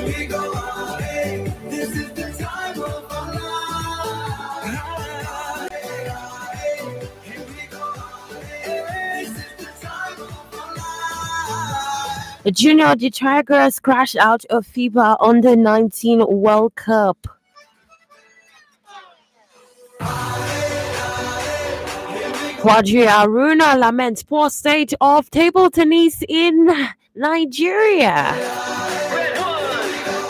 we go, hey, this is the time of our life. Here we go, hey, this is the time of our life. Junior the Tigers crashed out of FIBA Under 19 World Cup. Quadri Aruna laments poor state of table tennis in Nigeria.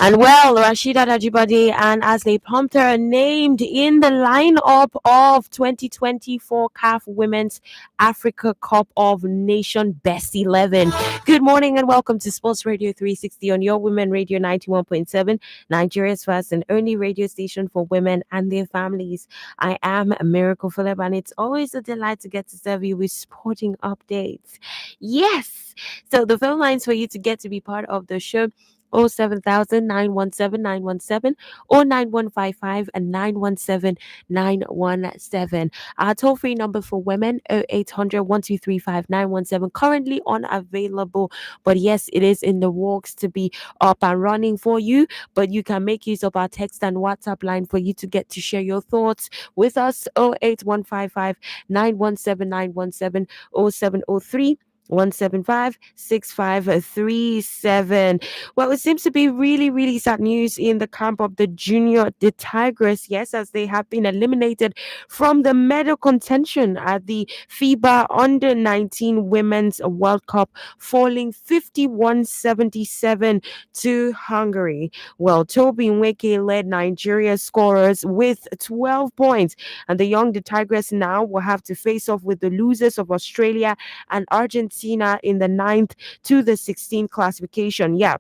And well, Rashida Ajibade and Asley Pumpter are named in the lineup of 2024 CAF Women's Africa Cup of Nation Best 11. Good morning and welcome to Sports Radio 360 on your Women Radio 91.7, Nigeria's first and only radio station for women and their families. I am Miracle Philip, and it's always a delight to get to serve you with sporting updates. Yes, so the phone lines for you to get to be part of the show: 07000 917 917 or 9155 and 917 917. Our toll free number for women: 0800 1235 917. Currently unavailable, but yes, it is in the works to be up and running for you. But you can make use of our text and WhatsApp line for you to get to share your thoughts with us: 08155 917 917 0703 175 6537. Well, it seems to be really sad news in the camp of the Junior the Tigers, yes, as they have been eliminated from the medal contention at the FIBA Under 19 Women's World Cup, falling 51-77 to Hungary. Well, Toby Nweke led Nigeria's scorers with 12 points, and the young the Tigers now will have to face off with the losers of Australia and Argentina in the 9th to the 16th classification. Yeah,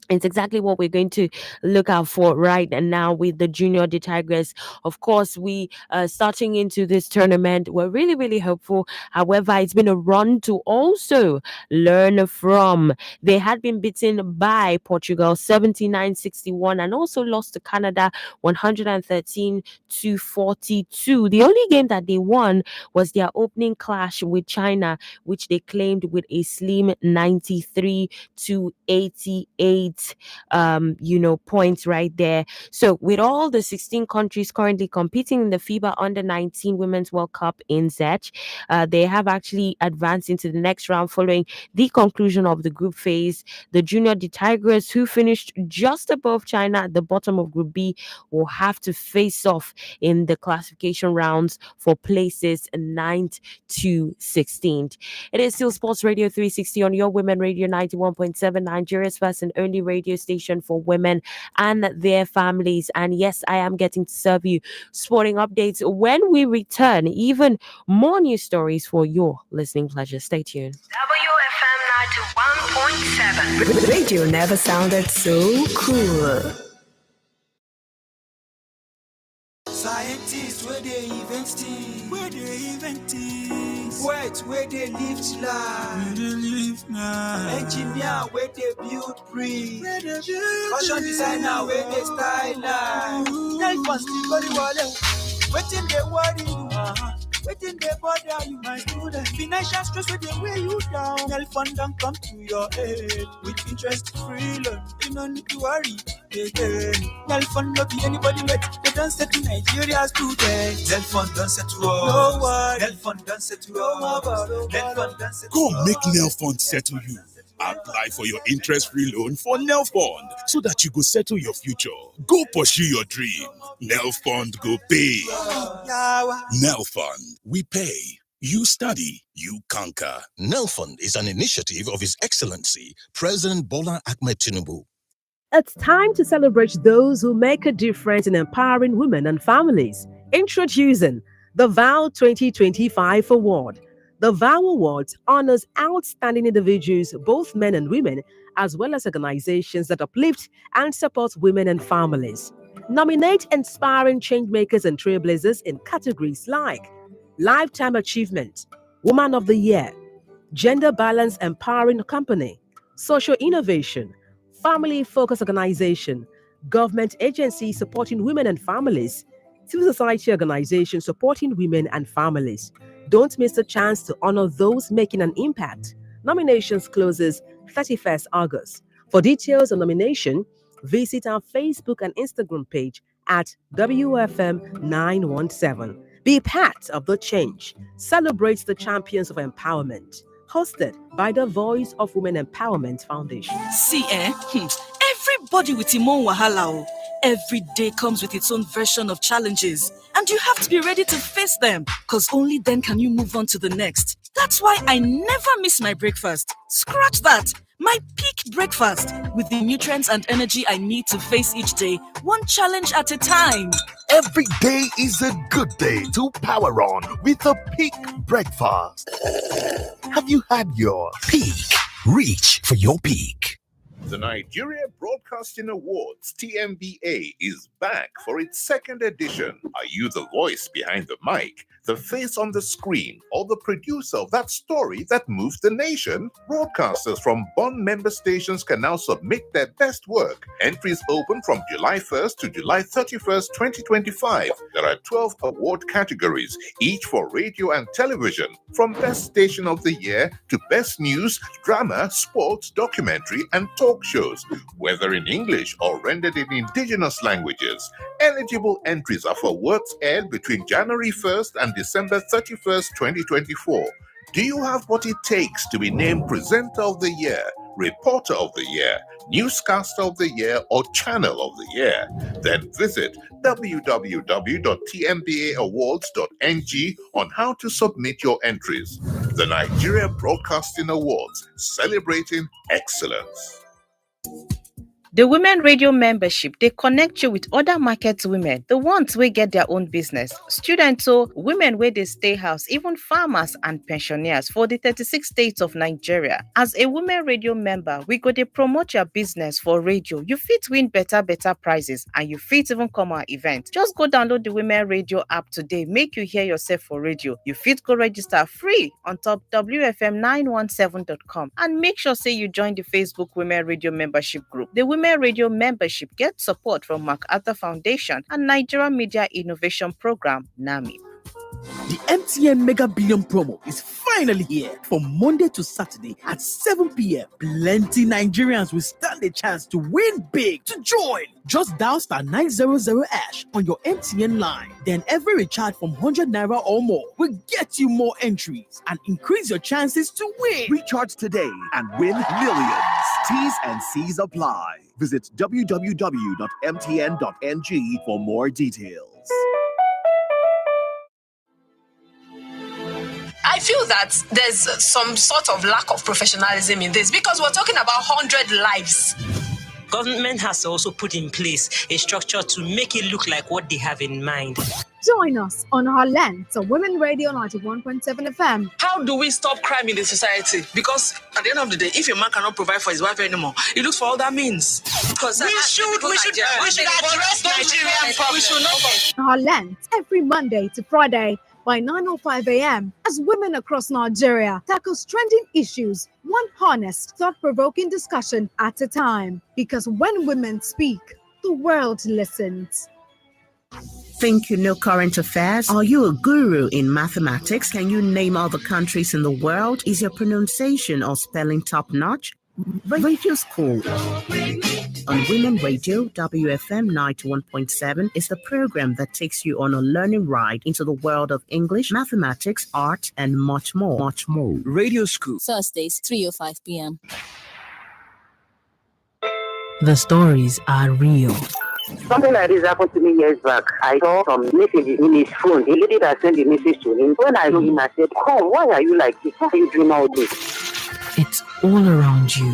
it's exactly what we're going to look out for right now with the Junior the Tigers. Of course, we starting into this tournament, we're really hopeful. However, it's been a run to also learn from. They had been beaten by Portugal 79-61 and also lost to Canada 113-42. The only game that they won was their opening clash with China, which they claimed with a slim 93-88 points right there. So with all the 16 countries currently competing in the FIBA Under 19 Women's World Cup in Zech, they have actually advanced into the next round following the conclusion of the group phase. The Junior the Tigers, who finished just above China at the bottom of Group B, will have to face off in the classification rounds for places 9th to 16th. It is still Sports Radio 360 on your Women Radio 91.7, Nigeria's first and only radio station for women and their families. And yes, I am getting to serve you sporting updates when we return. Even more news stories for your listening pleasure. Stay tuned. WFM 91.7. Radio never sounded so cool. Scientists, where they invent things. Poets, where they live life. Engineer, where they build bridge. Fashion designer, where they style life. Waiting they worry you. Waiting they bother you, my student. Financial stress where they weigh you down. Help fund don't come to your aid. With interest free loan, you don't need to worry. Help fund not be anybody wait. They don't set to Nigeria's today. Help fund don't set to us. No one. Help fund don't set to us. Help fund don't set to us. Come make Nelfund settle you. Apply for your interest-free loan for Nelfund so that you go settle your future. Go pursue your dream. Nelfund go pay. Nelfund, we pay. You study, you conquer. Nelfund is an initiative of His Excellency President Bola Ahmed Tinubu. It's time to celebrate those who make a difference in empowering women and families. Introducing the VOW 2025 Award. The VOW Awards honors outstanding individuals, both men and women, as well as organizations that uplift and support women and families. Nominate inspiring changemakers and trailblazers in categories like Lifetime Achievement, Woman of the Year, Gender Balance Empowering Company, Social Innovation, Family-Focused Organization, Government Agency Supporting Women and Families, Civil Society Organization Supporting Women and Families. Don't miss the chance to honor those making an impact. Nominations closes 31st August. For details on nomination, Visit our Facebook and Instagram page at WFM917. Be part of the change. Celebrate the champions of empowerment. Hosted by the Voice of Women Empowerment Foundation. See, everybody with him own wahala. Every day comes with its own version of challenges, and you have to be ready to face them, because only then can you move on to the next. That's why I never miss my breakfast. Scratch that. My peak breakfast, with the nutrients and energy I need to face each day, one challenge at a time. Every day is a good day to power on with a peak breakfast. Have you had your peak? Reach for your peak. The Nigeria Broadcasting Awards, TMBA, is back for its second edition. Are you the voice behind the mic, the face on the screen, or the producer of that story that moves the nation? Broadcasters from Bond member stations can now submit their best work. Entries open from July 1st to July 31st, 2025. There are 12 award categories, each for radio and television, from Best Station of the Year to Best News, Drama, Sports, Documentary, and Talk shows, whether in English or rendered in indigenous languages. Eligible entries are for works aired between January 1st and December 31st, 2024. Do you have what it takes to be named Presenter of the Year, Reporter of the Year, Newscaster of the Year, or Channel of the Year? Then visit www.tmbaawards.ng on how to submit your entries. The Nigeria Broadcasting Awards, celebrating excellence. The Women Radio membership, they connect you with other market women, the ones who get their own business. Students, so women where they stay house, even farmers and pensioners for the 36 states of Nigeria. As a Women Radio member, we go to promote your business for radio. You fit win better prizes, and you fit even come our event. Just go download the Women Radio app today, make you hear yourself for radio. You fit go register free on top WFM917.com, and make sure say you join the Facebook Women Radio membership group. The Women Radio membership gets support from MacArthur Foundation and Nigeria Media Innovation Program, NAMI. The MTN Mega Billion promo is finally here. From Monday to Saturday at 7 p.m. Plenty Nigerians will stand a chance to win big. To join, just dial *900# on your MTN line. Then every recharge from 100 naira or more will get you more entries and increase your chances to win. Recharge today and win millions. T's and C's apply. Visit www.mtn.ng for more details. I feel that there's some sort of lack of professionalism in this, because we're talking about 100 lives. Government has to also put in place a structure to make it look like what they have in mind. Join us on our Laments on Women Radio 91.7 FM. How do we stop crime in the society? Because at the end of the day, if a man cannot provide for his wife anymore, he looks for other means. Because we should address Nigerian problems. Our Laments every Monday to Friday by 9:05 a.m. as women across Nigeria tackle trending issues, one honest, thought-provoking discussion at a time. Because when women speak, the world listens. Think you know current affairs? Are you a guru in mathematics? Can you name all the countries in the world? Is your pronunciation or spelling top-notch? Radio School on Women Radio, WFM 91.7 is the program that takes you on a learning ride into the world of English, mathematics, art, and much more. Radio School. Thursdays, 3:05 p.m. The stories are real. Something like this happened to me years back. I saw some messages in his phone. The lady that sent the message to him. When I told him, I said, "Come, why are you like this? Why are you doing all this?" It's all around you.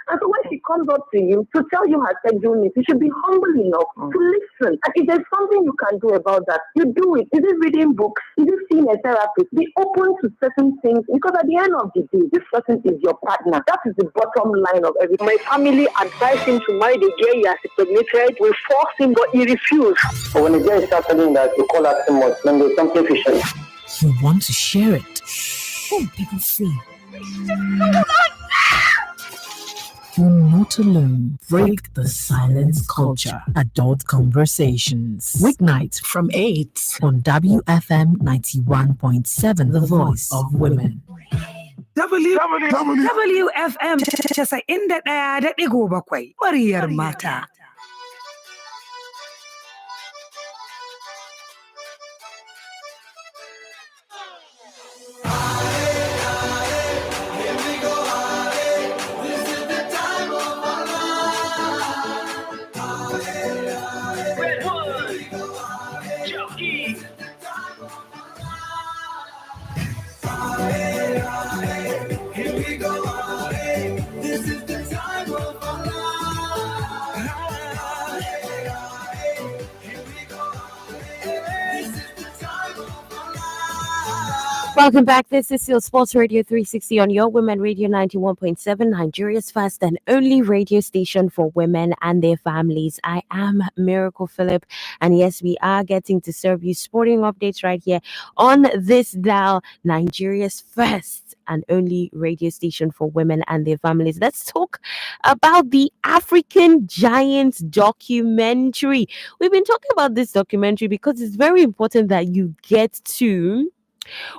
And so when she comes up to you to tell you her schedule needs, you should be humble enough to listen. And if there's something you can do about that, you do it. Is it reading books? Is it seeing a therapist? Be open to certain things, because at the end of the day, this person is your partner. That is the bottom line of everything. My family advised him to marry the girl he has impregnated. We forced him, but he refused. But when the girl starts telling that you call her too much, then there's something fishy. You want to share it. What people say? You're not alone. Break the silence culture. Adult Conversations. Weeknights from 8 on WFM 91.7, the voice of women. WFM 91.7 muryar mata. Welcome back. This is your Sports Radio 360 on your Women Radio 91.7, Nigeria's first and only radio station for women and their families. I am Miracle Phillip, and yes, we are getting to serve you sporting updates right here on this dial, Nigeria's first and only radio station for women and their families. Let's talk about the African Giants documentary. We've been talking about this documentary because it's very important that you get to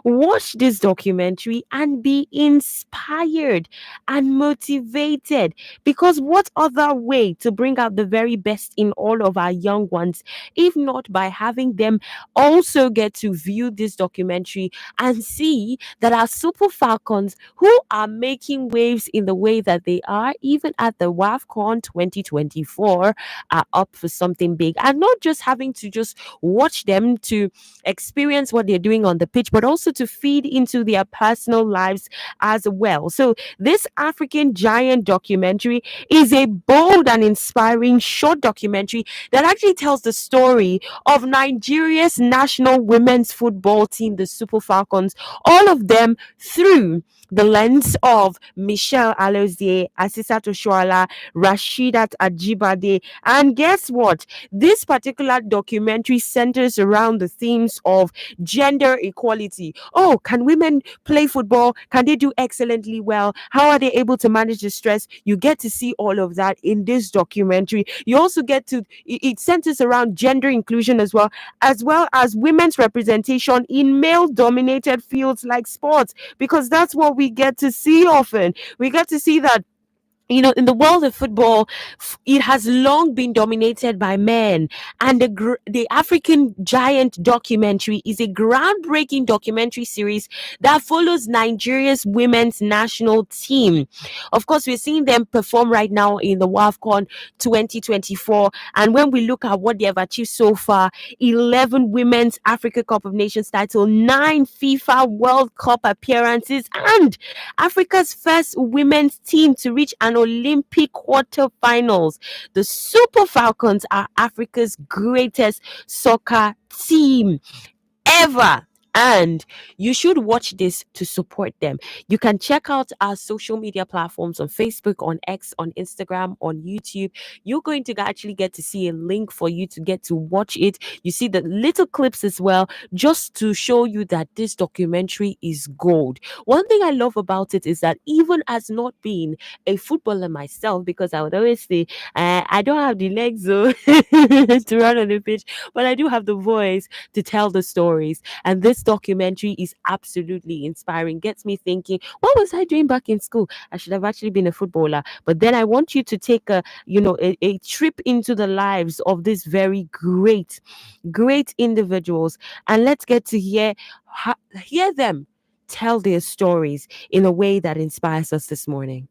watch this documentary and be inspired and motivated, because what other way to bring out the very best in all of our young ones if not by having them also get to view this documentary and see that our Super Falcons, who are making waves in the way that they are even at the WAFCON 2024, are up for something big, and not just having to just watch them to experience what they're doing on the pitch, but also to feed into their personal lives as well. So this African Giant documentary is a bold and inspiring short documentary that actually tells the story of Nigeria's national women's football team, the Super Falcons, all of them through the lens of Michelle Alozie, Asisat Oshoala, Rashidat Ajibade. And guess what? This particular documentary centers around the themes of gender equality. Oh, can women play football? Can they do excellently well? How are they able to manage the stress? You get to see all of that in this documentary. You also get to, it centers around gender inclusion as well as women's representation in male dominated fields like sports, because that's what we get to see often. We get to see that, in the world of football, it has long been dominated by men. And the African Giant documentary is a groundbreaking documentary series that follows Nigeria's women's national team. Of course, we're seeing them perform right now in the WAFCON 2024. And when we look at what they have achieved so far, 11 Women's Africa Cup of Nations title, 9 FIFA World Cup appearances, and Africa's first women's team to reach an Olympic quarterfinals. The Super Falcons are Africa's greatest soccer team ever. And you should watch this to support them. You can check out our social media platforms on Facebook, on X, on Instagram, on YouTube. You're going to actually get to see a link for you to get to watch it. You see the little clips as well, just to show you that this documentary is gold. One thing I love about it is that even as not being a footballer myself, because I would always say, I don't have the legs to run on the pitch, but I do have the voice to tell the stories. And this documentary is absolutely inspiring. Gets me thinking, what was I doing back in school? I should have actually been a footballer. But then I want you to take a trip into the lives of these very great individuals, and let's get to hear them tell their stories in a way that inspires us this morning.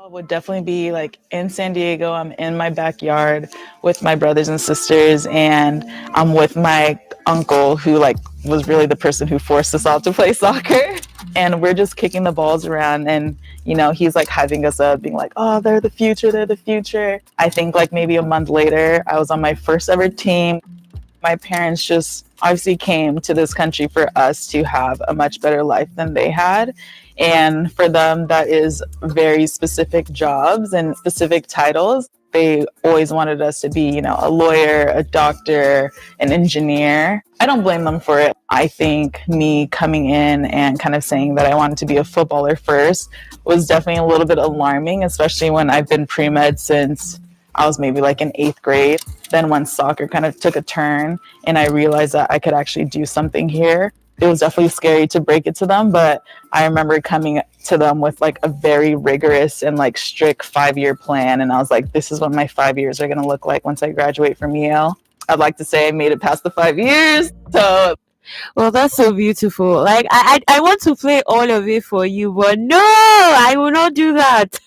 Would definitely be like in San Diego. I'm in my backyard with my brothers and sisters, and I'm with my uncle who was really the person who forced us all to play soccer. And we're just kicking the balls around, and he's hyping us up, being like, oh, they're the future. I think maybe a month later, I was on my first ever team. My parents just obviously came to this country for us to have a much better life than they had. And for them, that is very specific jobs and specific titles. They always wanted us to be, a lawyer, a doctor, an engineer. I don't blame them for it. I think me coming in and kind of saying that I wanted to be a footballer first was definitely a little bit alarming, especially when I've been pre-med since I was maybe in 8th grade. Then when soccer kind of took a turn and I realized that I could actually do something here, it was definitely scary to break it to them. But I remember coming to them with a very rigorous and strict 5-year plan. And I was like, this is what my 5 years are going to look like once I graduate from Yale. I'd like to say I made it past the 5 years. So well, that's so beautiful. I want to play all of it for you, but no, I will not do that.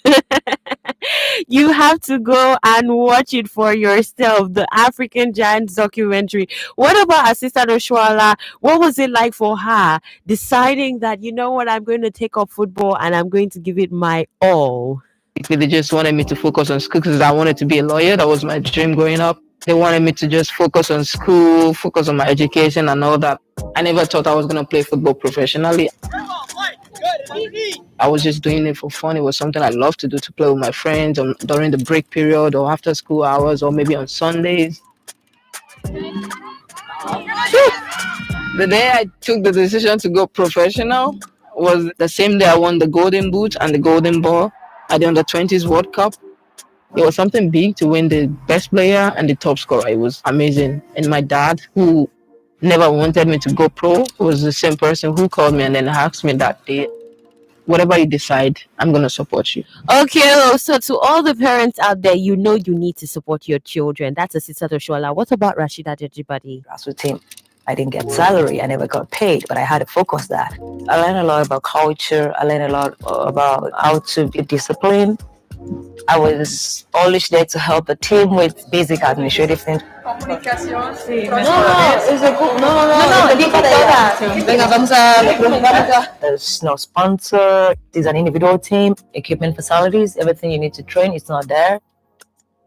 You have to go and watch it for yourself, the African Giants documentary. What about Assistant Oshoala? What was it like for her deciding that, I'm going to take up football and I'm going to give it my all? They just wanted me to focus on school because I wanted to be a lawyer. That was my dream growing up. They wanted me to just focus on school, focus on my education and all that. I never thought I was going to play football professionally. I was just doing it for fun. It was something I loved to do, to play with my friends during the break period or after school hours or maybe on Sundays. The day I took the decision to go professional was the same day I won the Golden Boot and the Golden Ball at the Under-20s World Cup. It was something big to win the best player and the top scorer. It was amazing. And my dad, who never wanted me to go pro, was the same person who called me and then asked me that day, whatever you decide, I'm going to support you. Okay, so to all the parents out there, you know you need to support your children. That's a sister Toshola. What about Rashida Jajibadi? Grassroots team. I didn't get salary. I never got paid, but I had to focus that. I learned a lot about culture. I learned a lot about how to be disciplined. I was always there to help the team with basic administrative things. There's no sponsor. There's an individual team, equipment, facilities, everything you need to train. It's not there.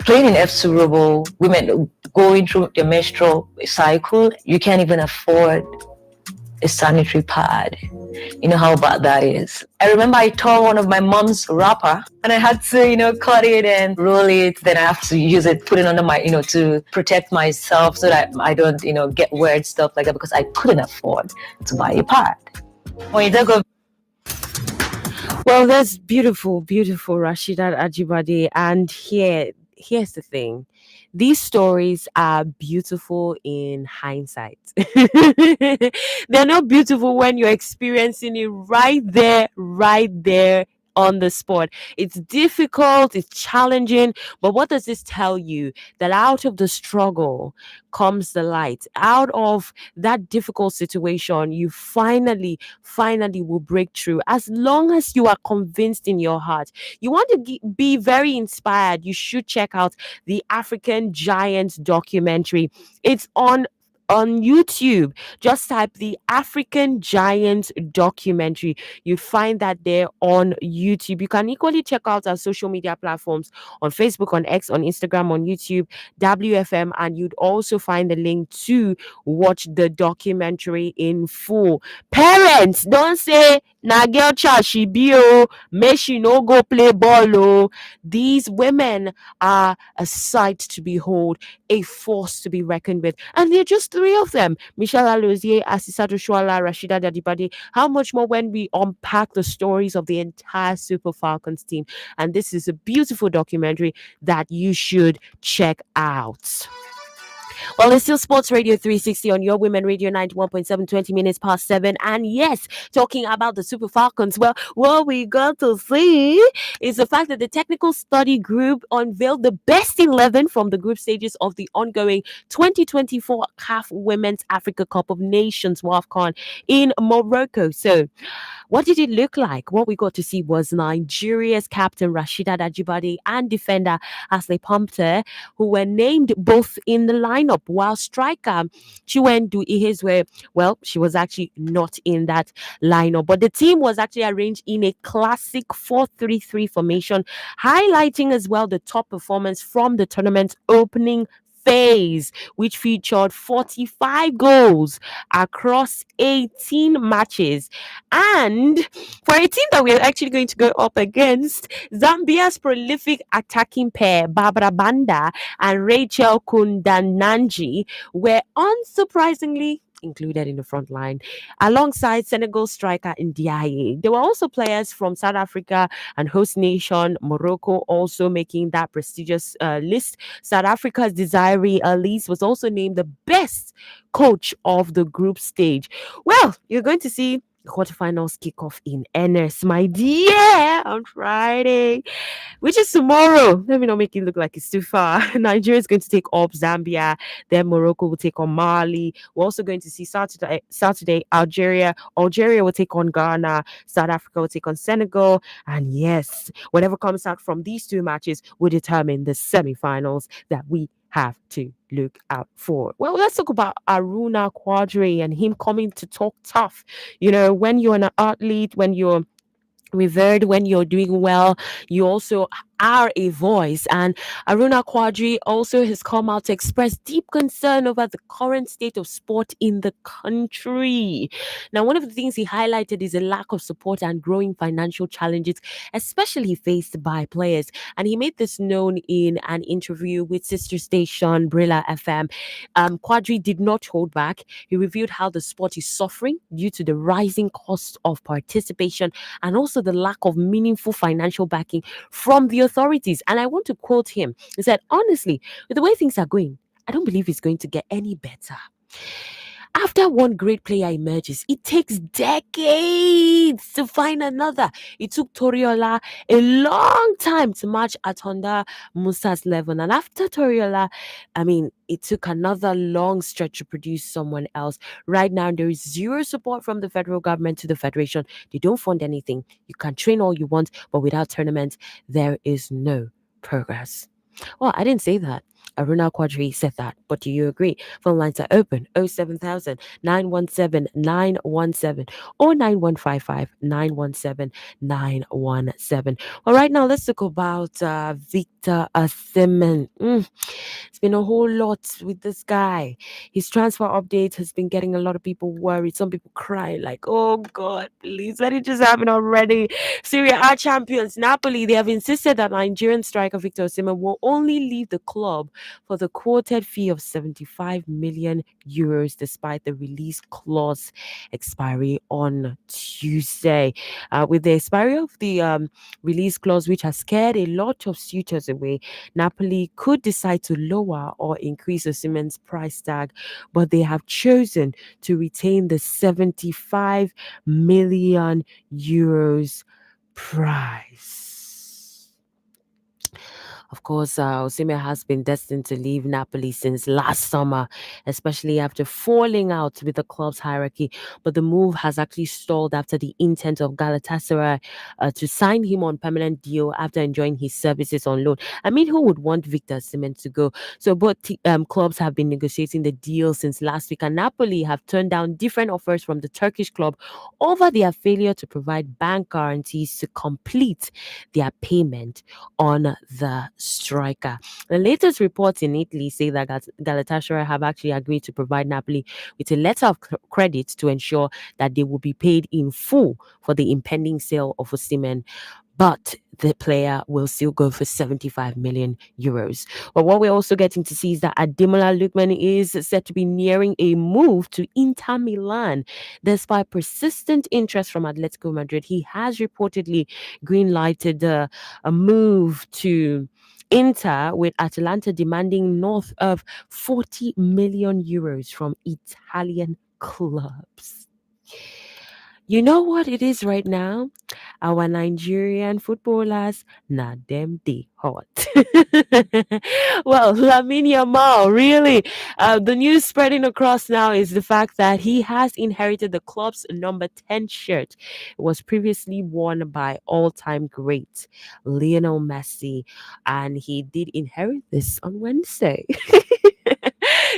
Playing in FC Rural, women going through the menstrual cycle, you can't even afford a sanitary pad. You know how bad that is. I remember I tore one of my mom's wrapper and I had to, cut it and roll it. Then I have to use it, put it under my, to protect myself so that I don't, get weird stuff like that because I couldn't afford to buy a pad. When you don't go. Well, that's beautiful, beautiful, Rashida Ajibade. And here's the thing. These stories are beautiful in hindsight. They're not beautiful when you're experiencing it right there on the spot. It's difficult, it's challenging, but what does this tell you? That out of the struggle comes the light. Out of that difficult situation, you finally will break through. As long as you are convinced in your heart, you want to be very inspired, you should check out the African Giants documentary. It's on YouTube. Just type the African Giants documentary. You find that there on YouTube. You can equally check out our social media platforms on Facebook, on X, on Instagram, on YouTube, WFM, and you'd also find the link to watch the documentary in full. Parents, don't say na girl child she be may she no go play ball. These women are a sight to behold, a force to be reckoned with, and they're just three of them: Michelle Alozie, Asisato Shuala, Rashida Dadibadi. How much more when we unpack the stories of the entire Super Falcons team? And this is a beautiful documentary that you should check out. Well, it's still Sports Radio 360 on your Women Radio 91.7, 20 minutes past 7. And yes, talking about the Super Falcons, well, what we got to see is the fact that the technical study group unveiled the best 11 from the group stages of the ongoing 2024 CAF Women's Africa Cup of Nations WAFCON in Morocco. So, what did it look like? What we got to see was Nigeria's captain Rashida Ajibade and defender Ashley Pumpter, who were named both in the lineup, while striker Chiwendu Ihezwe, well, she was actually not in that lineup. But the team was actually arranged in a classic 4-3-3 formation, highlighting as well the top performance from the tournament's opening phase, which featured 45 goals across 18 matches. And for a team that we're actually going to go up against, Zambia's prolific attacking pair, Barbara Banda and Rachel Kundananji, were unsurprisingly included in the front line, alongside Senegal striker Ndiaye. There were also players from South Africa and host nation Morocco also making that prestigious list. South Africa's Desiree Elise was also named the best coach of the group stage. Well, you're going to see the quarterfinals kick off in earnest, my dear, on Friday, which is tomorrow. Let me not make it look like it's too far. Nigeria is going to take up Zambia. Then Morocco will take on Mali. We're also going to see Saturday Algeria. Algeria will take on Ghana. South Africa will take on Senegal. And yes, whatever comes out from these two matches will determine the semi-finals that we have to look out for. Well, let's talk about Aruna Quadri and him coming to talk tough. When you're an athlete, when you're revered, when you're doing well, you also are a voice. And Aruna Quadri also has come out to express deep concern over the current state of sport in the country. Now, one of the things he highlighted is a lack of support and growing financial challenges, especially faced by players. And he made this known in an interview with sister station Brilla FM. Quadri did not hold back. He revealed how the sport is suffering due to the rising cost of participation and also the lack of meaningful financial backing from the authorities. And I want to quote him. He said, honestly, with the way things are going, I don't believe it's going to get any better. After one great player emerges, it takes decades to find another. It took Toriola a long time to match Atonda Musa's level. And after Toriola, it took another long stretch to produce someone else. Right now, there is zero support from the federal government to the federation. They don't fund anything. You can train all you want, but without tournaments, there is no progress. Well, I didn't say that. Aruna Quadri said that, but do you agree? Phone lines are open 07000 917 917 or 9155 917 917. Well, right now, let's talk about Victor Osimhen. It's been a whole lot with this guy. His transfer update has been getting a lot of people worried. Some people crying, like, oh God, please let it just happen already. Serie A champions Napoli, they have insisted that Nigerian striker Victor Osimhen will only leave the club for the quoted fee of 75 million euros, despite the release clause expiry on Tuesday. With the expiry of the release clause, which has scared a lot of suitors away, Napoli could decide to lower or increase Osimhen's price tag, but they have chosen to retain the 75 million euros price. Of course, Osimhen has been destined to leave Napoli since last summer, especially after falling out with the club's hierarchy. But the move has actually stalled after the intent of Galatasaray to sign him on permanent deal after enjoying his services on loan. Who would want Victor Osimhen to go? So both clubs have been negotiating the deal since last week, and Napoli have turned down different offers from the Turkish club over their failure to provide bank guarantees to complete their payment on the striker. The latest reports in Italy say that Galatasaray have actually agreed to provide Napoli with a letter of credit to ensure that they will be paid in full for the impending sale of Osimhen. But the player will still go for 75 million euros. But what we're also getting to see is that Ademola Lookman is set to be nearing a move to Inter Milan. Despite persistent interest from Atletico Madrid, he has reportedly green-lighted a move to Inter, with Atalanta demanding north of 40 million euros from Italian clubs. You know what it is right now? Our Nigerian footballers, not them they hot. Well, Lamine Yamal, really. The news spreading across now is the fact that he has inherited the club's number 10 shirt. It was previously worn by all-time great Lionel Messi, and he did inherit this on Wednesday.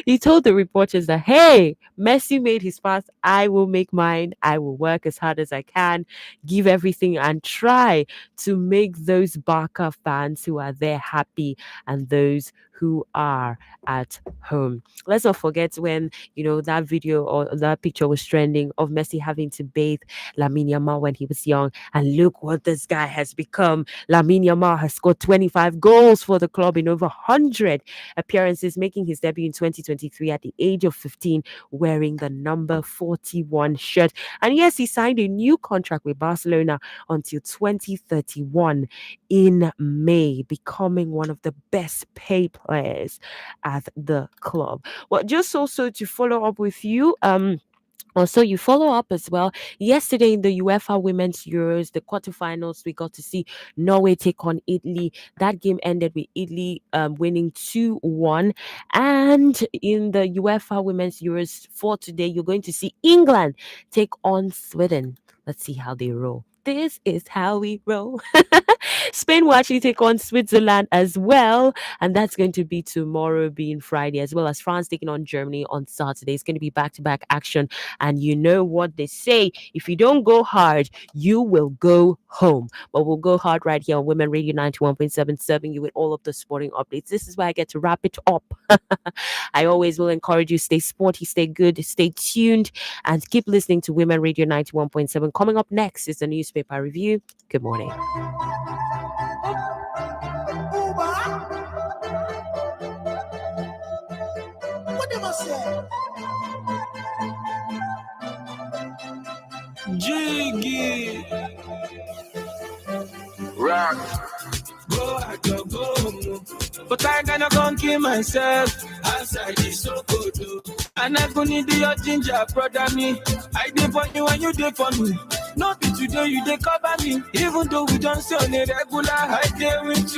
He told the reporters that, hey, Messi made his path. I will make mine. I will work as hard as I can, give everything, and try to make those Barca fans who are there happy and those who are at home. Let's not forget when, that video or that picture was trending of Messi having to bathe Lamine Yamal when he was young. And look what this guy has become. Lamine Yamal has scored 25 goals for the club in over 100 appearances, making his debut in 2023 at the age of 15, wearing the number 41 shirt. And yes, he signed a new contract with Barcelona until 2031 in May, becoming one of the best paid players at the club. Well, just also to follow up with you, also, you follow up as well. Yesterday in the UEFA Women's Euros, the quarterfinals, we got to see Norway take on Italy. That game ended with Italy winning 2-1. And in the UEFA Women's Euros for today, you're going to see England take on Sweden. Let's see how they roll. this is how we roll. Spain will actually take on Switzerland as well, and that's going to be tomorrow, being Friday, as well as France taking on Germany on Saturday. It's going to be back-to-back action, and you know what they say: if you don't go hard, you will go home. But we'll go hard right here on Women Radio 91.7, serving you with all of the sporting updates. This is where I get to wrap it up. I always will encourage you: stay sporty, stay good, stay tuned, and keep listening to Women Radio 91.7. Coming up next is the newspaper review. Good morning. Jiggy rock, go I go, but I gonna go and kill myself. Outside is so good, and I go need your ginger, brother me. I did for you and you did for me. Not be today you dey cover me, even though we don't see on a regular. I dey with you.